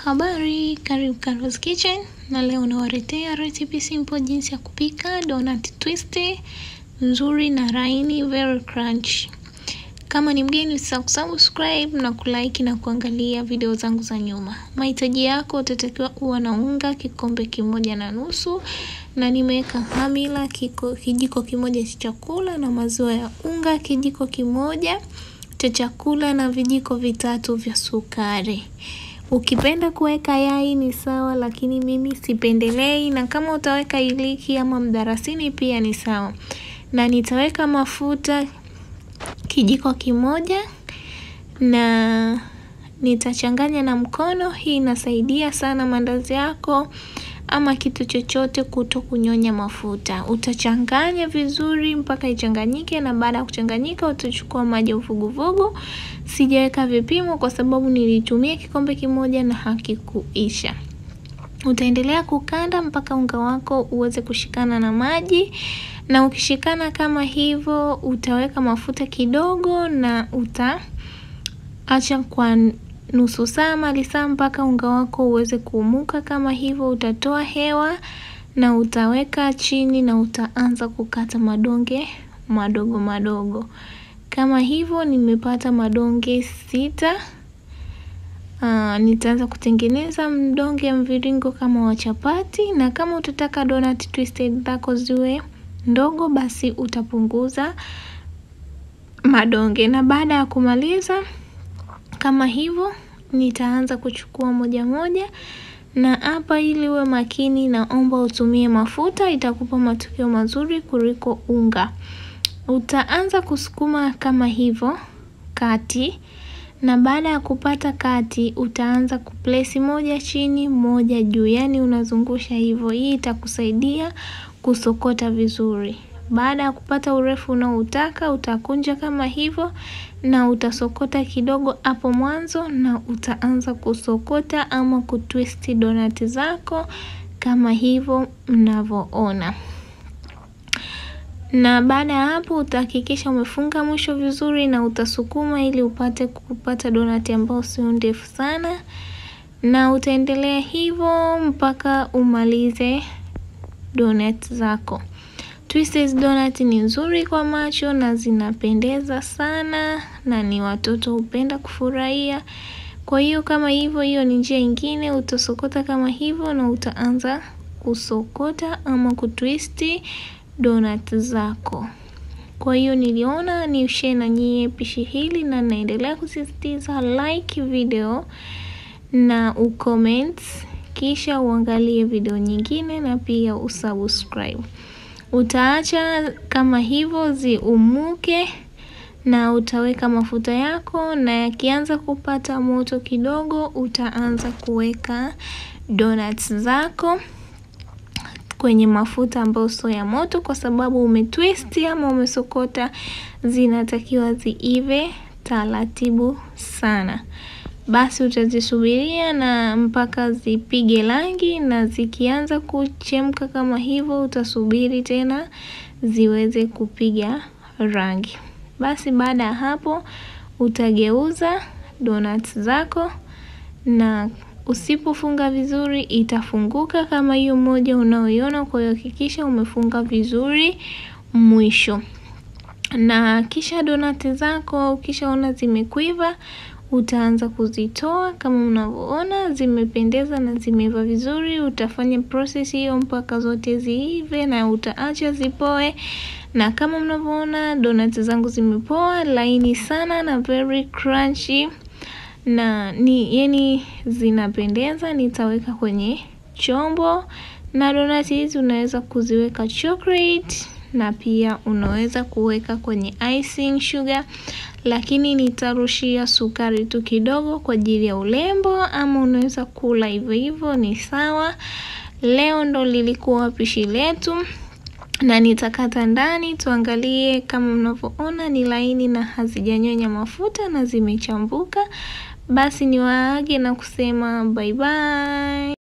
Habari, karibu Carol's Kitchen, na leo nawaletea recipe simple jinsi ya kupika donut twist nzuri na laini, very crunchy. Kama ni mgeni usisahau kusubscribe na kulike na kuangalia video zangu za nyuma. Mahitaji yako utatakiwa uwe na unga kikombe 1.5 na nimeweka hamira kijiko kimoja cha chakula na maziwa ya unga kijiko kimoja cha chakula na vijiko 3 vya sukari. Ukipenda kuweka yai ni sawa, lakini mimi sipendelei, na kama utaweka iliki ama mdarasini pia ni sawa. Na nitaweka mafuta kijiko kimoja na nitachanganya na mkono. Hii inasaidia sana mandazi yako ama kitu chochote kutokunyonya mafuta. Utachanganya vizuri mpaka ichanganyike, na baada ya kuchanganyika utachukua maji ya uvuguvugu. Sijaweka vipimo kwa sababu nilitumia kikombe kimoja na hakikuisha. Utaendelea kukanda mpaka unga wako uweze kushikana na maji, na ukishikana kama hivyo utaweka mafuta kidogo na utaacha kwa nusu saa saa mpaka unga wako uweze kuumuka kama hivyo. Utatoa hewa na utaweka chini na utaanza kukata madonge madogo madogo kama hivyo. Nimepata madonge 6. Nitaanza kutengeneza mdonge mviringo kama wa chapati, na kama utataka donut twisted zako ziwe ndogo basi utapunguza madonge. Na baada ya kumaliza kama hivyo nitaanza kuchukua moja moja, na hapa ili uwe makini naomba utumie mafuta, itakupa matokeo mazuri kuliko unga. Utaanza kusukuma kama hivyo kati, na baada ya kupata kati utaanza kuplace moja chini moja juu, yani unazungusha hivyo. Hii itakusaidia kusokota vizuri. Baada ya kupata urefu unaoutaka utakunja kama hivyo na utasokota kidogo hapo mwanzo, na utaanza kusokota ama kutwist donut zako kama hivyo mnavyoona. Na baada ya hapo utahakikisha umefunga mwisho vizuri na utasukuma ili upate kupata donut ambayo sio ndefu sana, na utaendelea hivyo mpaka umalize donut zako. Twisted donut ni nzuri kwa macho na zinapendeza sana, na ni watoto hupenda kufurahia. Kwa hiyo kama hivyo, hiyo ni njia nyingine. Utasokota kama hivyo na utaanza kusokota ama kutwist donut zako. Kwa hiyo niliona ni share na nyie pishi hili, na naendelea kusisitiza like video na ucomment, kisha uangalie video nyingine na pia usubscribe. Utaacha kama hivyo ziumuke na utaweka mafuta yako, na yakianza kupata moto kidogo utaanza kuweka donuts zako kwenye mafuta ambayo sio ya moto, kwa sababu umetwist ama umesokota, zinatakiwa ziive taratibu sana. Basi utazisubiria na mpaka zipige rangi, na zikianza kuchemka kama hivyo utasubiri tena ziweze kupiga rangi. Basi baada ya hapo utageuza donuts zako, na usipofunga vizuri itafunguka kama hiyo moja unaoiona. Kwa hiyo hakikisha umefunga vizuri mwisho. Na kisha donut zako ukishaona zimekuiva utaanza kuzitoa. Kama unavyoona zimependeza na zimeiva vizuri. Utafanya process hiyo mpaka zote ziive na utaacha zipoe. Na kama mnavyoona donuts zangu zimepoa, laini sana na very crunchy, na yani zinapendeza. Nitaweka kwenye chombo, na donut hizi unaweza kuziweka chocolate na pia unaweza kuweka kwenye icing sugar, lakini nitarushia sukari tu kidogo kwa ajili ya urembo, ama unaweza kula hivyo hivyo ni sawa. Leo ndo lilikuwa pishi letu, na nitakata ndani tuangalie. Kama mnavyoona ni laini na hazijanyonya mafuta na zimechambuka. Basi niwaage na kusema bye bye.